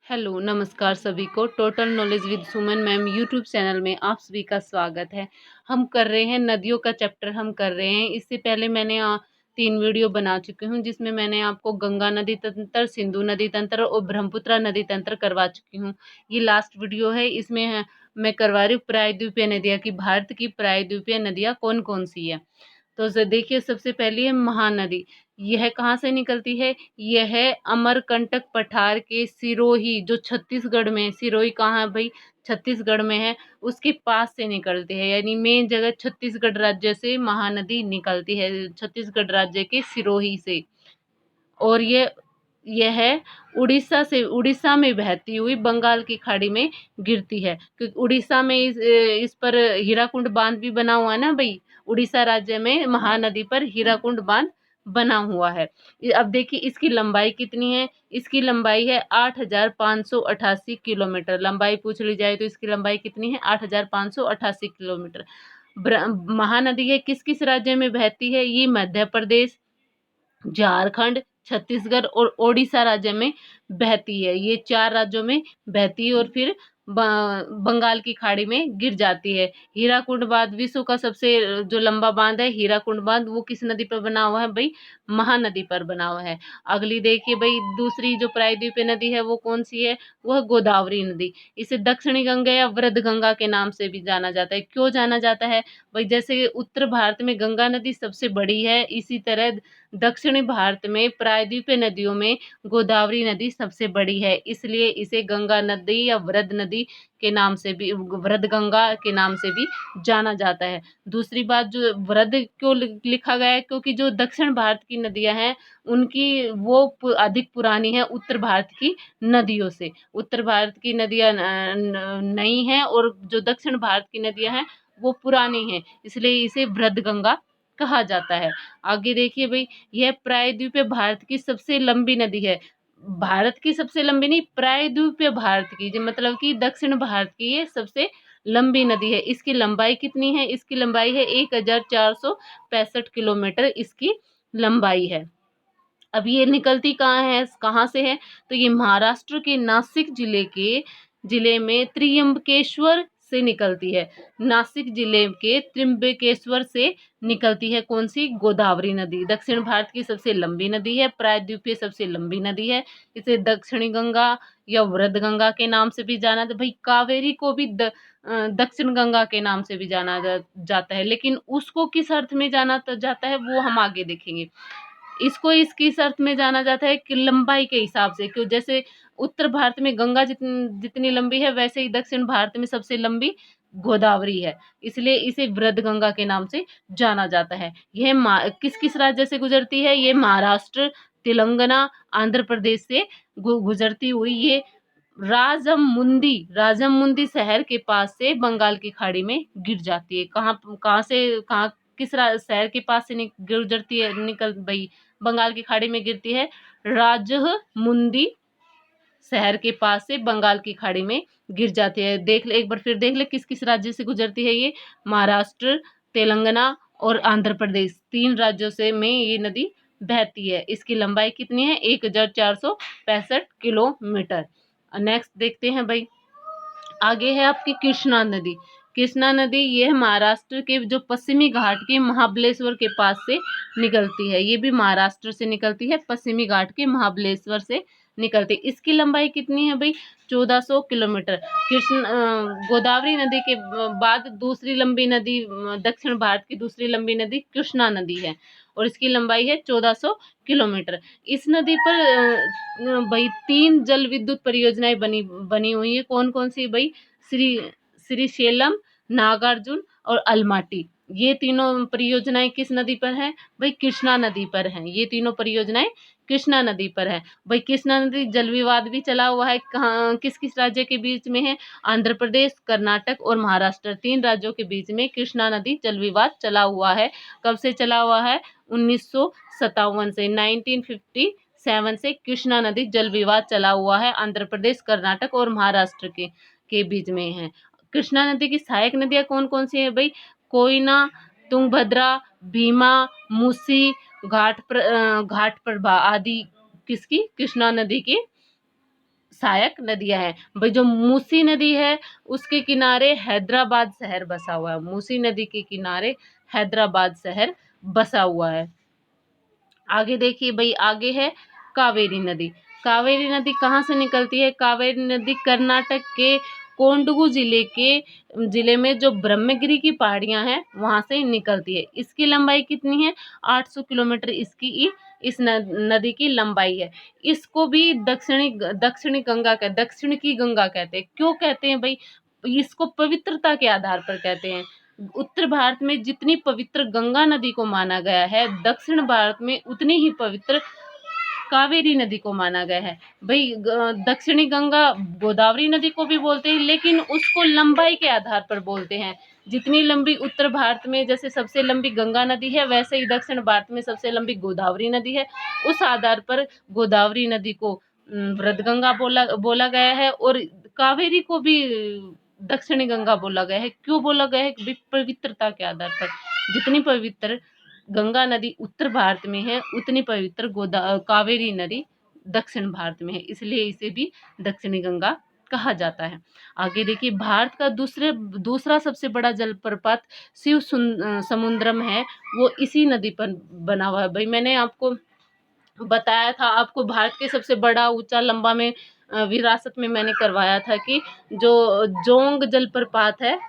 Hello, नमस्कार सभी को। Total knowledge with Suman ma'am YouTube channel में आप सभी का स्वागत है। हम कर रहे हैं नदियों का चैप्टर हम कर रहे हैं। इससे पहले मैंने 3 वीडियो बना चुकी हूँ, जिसमें मैंने आपको गंगा नदी तंत्र, सिंधु नदी तंत्र और ब्रह्मपुत्र नदी तंत्र करवा चुकी हूँ। ये लास्ट वीडियो है, इसमें मैं करवा रही हूँ प्रायद्वीपीय नदियाँ की भारत की प्रायद्वीपीय नदियाँ कौन कौन सी है। तो देखिए, सबसे पहली है महानदी। यह कहाँ से निकलती है? यह है अमरकंटक पठार के सिरोही, जो छत्तीसगढ़ में। सिरोही कहाँ है भाई? छत्तीसगढ़ में है। उसके पास से निकलती है, यानी मेन जगह छत्तीसगढ़ राज्य से महानदी निकलती है, छत्तीसगढ़ राज्य के सिरोही से। और यह उड़ीसा में बहती हुई बंगाल की खाड़ी में गिरती है, क्योंकि उड़ीसा में इस पर हीराकुंड बांध भी बना हुआ है ना भाई। उड़ीसा राज्य में महानदी पर हीराकुंड बांध बना हुआ है। अब देखिए, इसकी लंबाई कितनी है? इसकी लंबाई है 8,588 किलोमीटर। लंबाई पूछ ली जाए तो इसकी लंबाई कितनी है? 8,588 किलोमीटर। महानदी है किस किस राज्य में बहती है? ये मध्य प्रदेश, झारखंड, छत्तीसगढ़ और ओडिशा राज्य में बहती है। ये 4 राज्यों में बहती है और फिर बंगाल की खाड़ी में गिर जाती है। हीराकुंड बांध विश्व का सबसे जो लंबा बांध है, हीराकुंड बांध, वो किस नदी पर बना हुआ है भाई? महानदी पर बना हुआ है। अगली देखिए भाई, दूसरी जो प्रायद्वीपीय नदी है वो कौन सी है? वह गोदावरी नदी। इसे दक्षिणी गंगा या वृद्ध गंगा के नाम से भी जाना जाता है। क्यों जाना जाता है भाई? जैसे उत्तर भारत में गंगा नदी सबसे बड़ी है, इसी तरह दक्षिणी भारत में प्रायद्वीपीय नदियों में गोदावरी नदी सबसे बड़ी है, इसलिए इसे गंगा नदी या वृद्ध नदी के नाम से भी, वृद्ध गंगा के नाम से भी जाना जाता है। दूसरी बात, जो वृद्ध क्यों लिखा गया है? क्योंकि जो दक्षिण भारत की नदियां हैं उनकी वो अधिक पुरानी है उत्तर भारत की नदियों से। उत्तर भारत की नदियां नई हैं और जो दक्षिण भारत की नदियां हैं वो पुरानी हैं, इसलिए इसे वृद्ध गंगा कहा जाता है। आगे देखिए भाई, यह प्रायद्वीपीय भारत की सबसे लंबी नदी है। भारत की सबसे लंबी नहीं, प्रायद्वीपीय भारत की, जो मतलब कि दक्षिण भारत की ये सबसे लंबी नदी है। इसकी लंबाई कितनी है? इसकी लंबाई है 1,465 किलोमीटर इसकी लंबाई है। अब ये निकलती कहाँ है, कहाँ से है? तो ये महाराष्ट्र के नासिक जिले में त्र्यंबकेश्वर से निकलती है। नासिक जिले के त्र्यंबकेश्वर से निकलती है कौन सी? गोदावरी नदी। दक्षिण भारत की सबसे लंबी नदी है, प्रायद्वीपीय सबसे लंबी नदी है। इसे दक्षिणी गंगा या वृद्ध गंगा के नाम से भी जाना जाता है। भाई कावेरी को भी दक्षिण गंगा के नाम से भी जाना जाता है, लेकिन उसको किस अर्थ में जाना जाता है वो हम आगे देखेंगे। इसको इसकी शर्त में जाना जाता है कि लंबाई के हिसाब से, क्यों जैसे उत्तर भारत में गंगा जितनी लंबी है, वैसे ही दक्षिण भारत में सबसे लंबी गोदावरी है, इसलिए इसे वृद्ध गंगा के नाम से जाना जाता है। यह किस किस राज्य से गुजरती है? ये महाराष्ट्र, तेलंगाना, आंध्र प्रदेश से गुजरती हुई ये राजमुंदी शहर के पास से बंगाल की खाड़ी में गिर जाती है। कहाँ कहाँ से कहाँ किस शहर के पास से गुजरती है, निकल भाई बंगाल की खाड़ी में गिरती है? राजमुंदी शहर के पास से बंगाल की खाड़ी में गिर जाती है। देख ले, एक बार फिर देख ले किस किस राज्य से गुजरती है ये? महाराष्ट्र, तेलंगाना और आंध्र प्रदेश, 3 राज्यों से में ये नदी बहती है। इसकी लंबाई कितनी है? 1,465 किलोमीटर। नेक्स्ट देखते हैं भाई, आगे है आपकी कृष्णा नदी। कृष्णा नदी यह महाराष्ट्र के जो पश्चिमी घाट के महाबलेश्वर के पास से निकलती है। ये भी महाराष्ट्र से निकलती है, पश्चिमी घाट के महाबलेश्वर से निकलती है। इसकी लंबाई कितनी है भाई? 1400 किलोमीटर। गोदावरी नदी के बाद दूसरी लंबी नदी, दक्षिण भारत की दूसरी लंबी नदी कृष्णा नदी है और इसकी लंबाई है 1400 किलोमीटर। इस नदी पर भाई 3 जल विद्युत परियोजनाएं बनी हुई है। कौन कौन सी भाई? श्रीशैलम, नागार्जुन और अलमाटी। ये तीनों परियोजनाएं किस नदी पर हैं भाई? कृष्णा नदी पर हैं। ये तीनों परियोजनाएं कृष्णा नदी पर है भाई। कृष्णा नदी जल विवाद भी चला हुआ है, कहाँ किस किस राज्य के बीच में है? आंध्र प्रदेश, कर्नाटक और महाराष्ट्र, 3 राज्यों के बीच में कृष्णा नदी जल विवाद चला हुआ है। कब से चला हुआ है? 1957 से, 1957 से कृष्णा नदी जल विवाद चला हुआ है। आंध्र प्रदेश, कर्नाटक और महाराष्ट्र के बीच में है। कृष्णा नदी की सहायक नदियां कौन कौन सी है भाई? कोयना, तुंगभद्रा, भीमा, मूसी, घाट प्रभा आदि किसकी? कृष्णा नदी की सहायक नदियां हैं। भाई जो मूसी नदी है उसके किनारे हैदराबाद शहर बसा हुआ है। मूसी नदी के किनारे हैदराबाद शहर बसा हुआ है। आगे देखिए भाई, आगे है कावेरी नदी। कावेरी नदी कहाँ से निकलती है? कावेरी नदी कर्नाटक के कोंडगू जिले में जो ब्रह्मगिरी की पहाड़ियां हैं वहां से निकलती है। इसकी लंबाई कितनी है? 800 किलोमीटर इस नदी की लंबाई है। इसको भी दक्षिणी गंगा दक्षिण की गंगा कहते हैं। क्यों कहते हैं भाई? इसको पवित्रता के आधार पर कहते हैं। उत्तर भारत में जितनी पवित्र गंगा नदी को माना गया है, दक्षिण भारत में उतनी ही पवित्र कावेरी नदी को माना गया है। भाई दक्षिणी गंगा गोदावरी नदी को भी बोलते हैं, लेकिन उसको लंबाई के आधार पर बोलते हैं। जितनी लंबी उत्तर भारत में जैसे सबसे लंबी गंगा नदी है, वैसे ही दक्षिण भारत में सबसे लंबी गोदावरी नदी है। उस आधार पर गोदावरी नदी को वृद्धगंगा बोला गया है, और कावेरी को भी दक्षिणी गंगा बोला गया है। क्यों बोला गया है? पवित्रता के आधार पर। जितनी पवित्र गंगा नदी उत्तर भारत में है, उतनी पवित्र कावेरी नदी दक्षिण भारत में है, इसलिए इसे भी दक्षिणी गंगा कहा जाता है। आगे देखिए, भारत का दूसरा सबसे बड़ा जलप्रपात समुद्रम है, वो इसी नदी पर बना हुआ है। भाई मैंने आपको बताया था, आपको भारत के सबसे बड़ा ऊंचा लंबा में विरासत में मैंने करवाया था कि जो जोंग जलप्रपात है,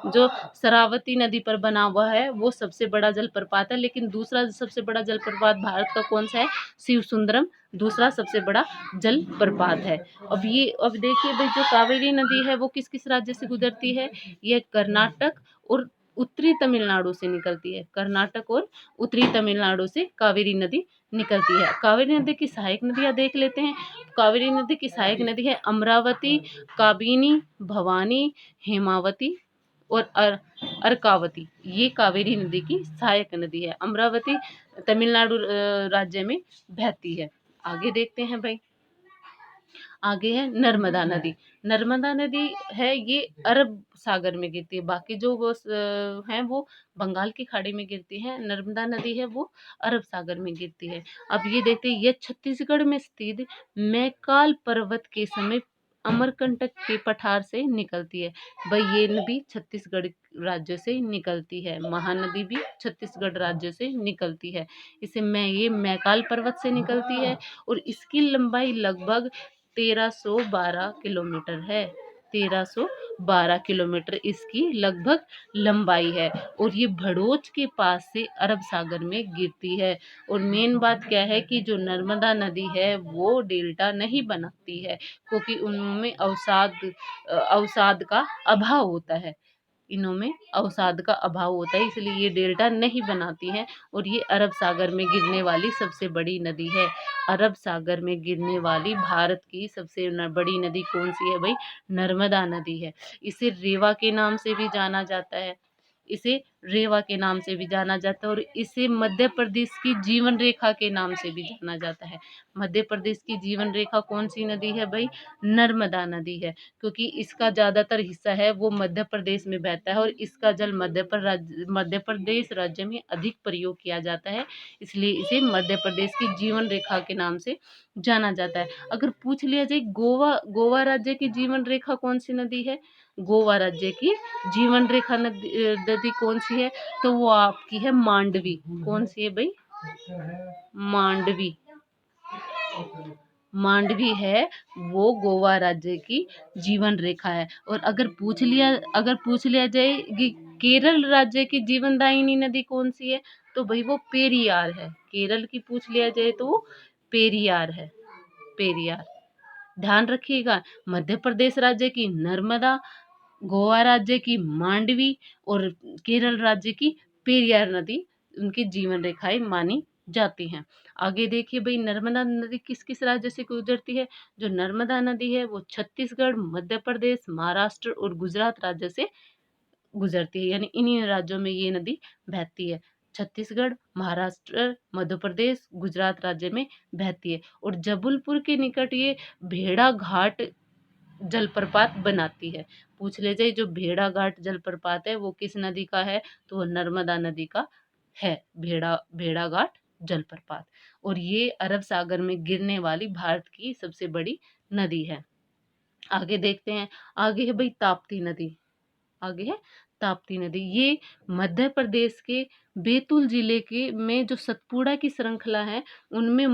जो शरावती नदी पर बना हुआ है, वो सबसे बड़ा जलप्रपात है। लेकिन दूसरा सबसे बड़ा जलप्रपात भारत का कौन सा है? शिव सुंदरम दूसरा सबसे बड़ा जलप्रपात है। अब देखिए भाई, जो कावेरी नदी है वो किस किस राज्य से गुजरती है? ये कर्नाटक और उत्तरी तमिलनाडु से निकलती है। कर्नाटक और उत्तरी तमिलनाडु से कावेरी नदी निकलती है। कावेरी नदी की सहायक नदियां देख लेते हैं। कावेरी नदी की सहायक नदी है अमरावती, काबिनी, भवानी, हेमावती और अर्कावती। ये कावेरी नदी की सहायक नदी है। अमरावती तमिलनाडु राज्य में बहती है। आगे देखते हैं भाई, आगे है नर्मदा नदी। नर्मदा नदी है, ये अरब सागर में गिरती है। बाकी जो वो हैं वो बंगाल की खाड़ी में गिरती है। नर्मदा नदी है वो अरब सागर में गिरती है। अब ये देखते हैं, ये छत्तीसगढ़ में स्थित मैकाल पर्वत के समीप अमरकंटक के पठार से निकलती है। भाई ये नदी छत्तीसगढ़ राज्य से निकलती है। महानदी भी छत्तीसगढ़ राज्य से निकलती है। ये मैकाल पर्वत से निकलती है, और इसकी लंबाई लगभग 1312 किलोमीटर है। 1312 किलोमीटर इसकी लगभग लंबाई है, और ये भड़ोच के पास से अरब सागर में गिरती है। और मेन बात क्या है कि जो नर्मदा नदी है वो डेल्टा नहीं बनाती है, क्योंकि उनमें अवसाद का अभाव होता है। इनों में अवसाद का अभाव होता है, इसलिए ये डेल्टा नहीं बनाती हैं। और ये अरब सागर में गिरने वाली सबसे बड़ी नदी है। अरब सागर में गिरने वाली भारत की सबसे बड़ी नदी कौन सी है भाई? नर्मदा नदी है। इसे रेवा के नाम से भी जाना जाता है। इसे रेवा के नाम से भी जाना जाता है, और इसे मध्य प्रदेश की जीवन रेखा के नाम से भी जाना जाता है। मध्य प्रदेश की जीवन रेखा कौन सी नदी है भाई? नर्मदा नदी है, क्योंकि इसका ज़्यादातर हिस्सा है वो मध्य प्रदेश में बहता है, और इसका जल मध्य प्रदेश राज्य में अधिक प्रयोग किया जाता है, इसलिए इसे मध्य प्रदेश की जीवन रेखा के नाम से जाना जाता है। अगर पूछ लिया जाए गोवा राज्य की जीवन रेखा कौन सी नदी है? गोवा राज्य की जीवन रेखा नदी कौन सी है? तो वो आपकी है मांडवी। कौन सी है भाई? मांडवी। मांडवी है वो गोवा राज्य की जीवन रेखा है। और अगर पूछ लिया जाए कि केरल राज्य की जीवनदायिनी नदी कौन सी है, तो भाई वो पेरियार है। केरल की पूछ लिया जाए तो वो पेरियार है। पेरियार, ध्यान रखिएगा। मध्य प्रदेश राज्य की नर्मदा, गोवा राज्य की मांडवी, और केरल राज्य की पेरियार नदी उनकी जीवन रेखाएं मानी जाती हैं। आगे देखिए भाई, नर्मदा नदी किस किस राज्य से गुजरती है? जो नर्मदा नदी है वो छत्तीसगढ़, मध्य प्रदेश, महाराष्ट्र और गुजरात राज्य से गुजरती है। यानी इन्हीं राज्यों में ये नदी बहती है। छत्तीसगढ़, महाराष्ट्र, मध्य प्रदेश, गुजरात राज्य में बहती है। और जबलपुर के निकट ये भेड़ा घाट जलप्रपात बनाती है। पूछ ले जाए, जो भेड़ा घाट जलप्रपात है वो किस नदी का है? तो वो नर्मदा नदी का है, भेड़ा घाट जलप्रपात। और ये अरब सागर में गिरने वाली भारत की सबसे बड़ी नदी है। आगे देखते हैं, आगे है भाई ताप्ती नदी। आगे है ताप्ती नदी। ये मध्य प्रदेश के बैतूल जिले के में जो सतपुड़ा की श्रृंखला है उनमें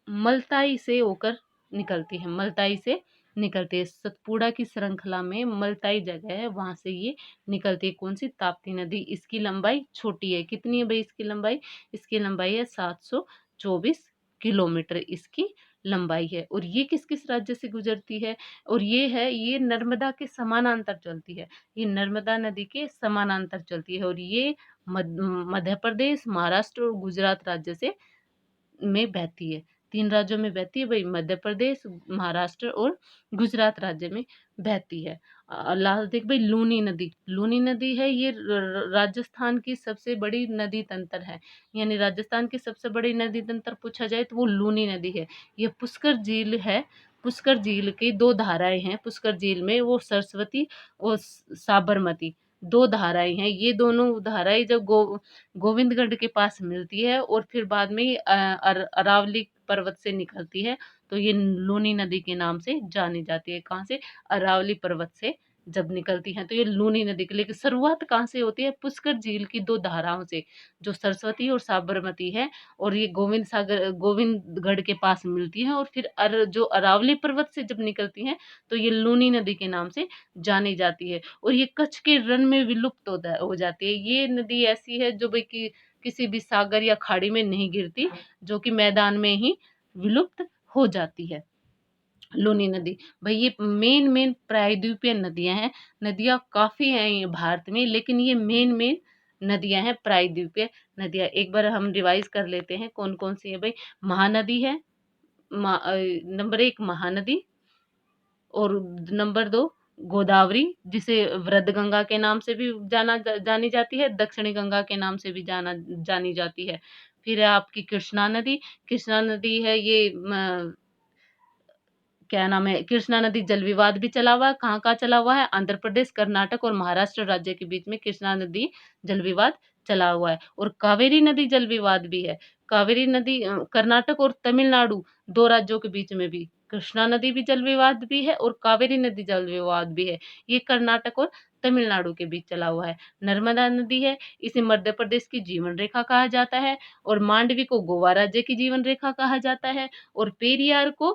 मलताई से होकर निकलती है। मलताई से निकलती है, सतपुड़ा की श्रृंखला में मलताई जगह है, वहां से ये निकलती है। कौन सी? ताप्ती नदी। इसकी लंबाई छोटी है। कितनी है भाई इसकी लंबाई? इसकी लंबाई है 724 किलोमीटर इसकी लंबाई है। और ये किस किस राज्य से गुजरती है? और ये नर्मदा के समानांतर चलती है। ये नर्मदा नदी के समानांतर चलती है और ये मध्य प्रदेश, महाराष्ट्र और गुजरात राज्य से में बहती है। 3 राज्यों में बहती है भाई, मध्य प्रदेश, महाराष्ट्र और गुजरात राज्य में बहती है। लास्ट देख भाई, लूनी नदी। लूनी नदी है, ये राजस्थान की सबसे बड़ी नदी तंत्र है। यानी राजस्थान की सबसे बड़ी नदी तंत्र पूछा जाए तो वो लूनी नदी है। ये पुष्कर झील है। पुष्कर झील की 2 धाराएं हैं। पुष्कर झील में वो सरस्वती और साबरमती 2 धाराएं हैं। ये दोनों धाराएं जब गोविंदगढ़ के पास मिलती है और फिर बाद में अरावली पर्वत से निकलती है, तो ये लूनी नदी के नाम से जानी जाती है। कहाँ से? अरावली पर्वत से जब निकलती हैं तो ये लूनी नदी की। लेकिन शुरुआत कहाँ से होती है? पुष्कर झील की 2 धाराओं से, जो सरस्वती और साबरमती है, और ये गोविंदगढ़ के पास मिलती है और फिर जो अरावली पर्वत से जब निकलती हैं तो ये लूनी नदी के नाम से जानी जाती है। और ये कच्छ के रण में विलुप्त हो जाती है। ये नदी ऐसी है जो भाई किसी भी सागर या खाड़ी में नहीं गिरती, जो कि मैदान में ही विलुप्त हो जाती है। लूनी नदी भाई, ये मेन प्रायद्वीपीय नदियां हैं। नदियां काफी हैं ये भारत में, लेकिन ये मेन नदियां हैं प्रायद्वीपीय नदियां। एक बार हम रिवाइज कर लेते हैं कौन कौन सी है भाई। महानदी है, नंबर 1 महानदी, और नंबर 2 गोदावरी, जिसे वृद्धगंगा के नाम से भी जानी जाती है, दक्षिणी गंगा के नाम से भी जानी जाती है। फिर है आपकी कृष्णा नदी। कृष्णा नदी है, ये क्या नाम है, कृष्णा नदी जल विवाद भी चला हुआ है। कहाँ कहाँ चला हुआ है? आंध्र प्रदेश, कर्नाटक और महाराष्ट्र राज्य के बीच में कृष्णा नदी जल विवाद चला हुआ है। और कावेरी नदी जल विवाद भी है। कावेरी नदी कर्नाटक और तमिलनाडु 2 राज्यों के बीच में भी कृष्णा नदी भी जल विवाद भी है और कावेरी नदी जल विवाद भी है। ये कर्नाटक और तमिलनाडु के बीच चला हुआ है। नर्मदा नदी है, इसे मध्य प्रदेश की जीवन रेखा कहा जाता है, और मांडवी को गोवा राज्य की जीवन रेखा कहा जाता है, और पेरियार को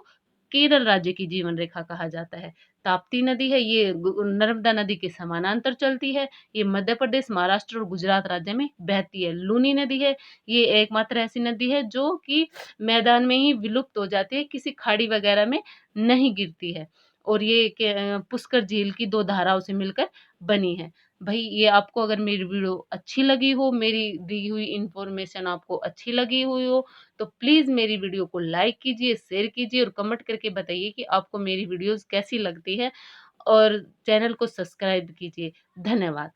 केरल राज्य की जीवन रेखा कहा जाता है। ताप्ती नदी है, ये नर्मदा नदी के समानांतर चलती है। ये मध्य प्रदेश, महाराष्ट्र और गुजरात राज्य में बहती है। लूनी नदी है, ये एकमात्र ऐसी नदी है जो कि मैदान में ही विलुप्त हो जाती है, किसी खाड़ी वगैरह में नहीं गिरती है। और ये पुष्कर झील की 2 धाराओं से मिलकर बनी है। भाई, ये आपको अगर मेरी वीडियो अच्छी लगी हो, मेरी दी हुई इंफॉर्मेशन आपको अच्छी लगी हुई हो, तो प्लीज़ मेरी वीडियो को लाइक कीजिए, शेयर कीजिए और कमेंट करके बताइए कि आपको मेरी वीडियोस कैसी लगती है, और चैनल को सब्सक्राइब कीजिए। धन्यवाद।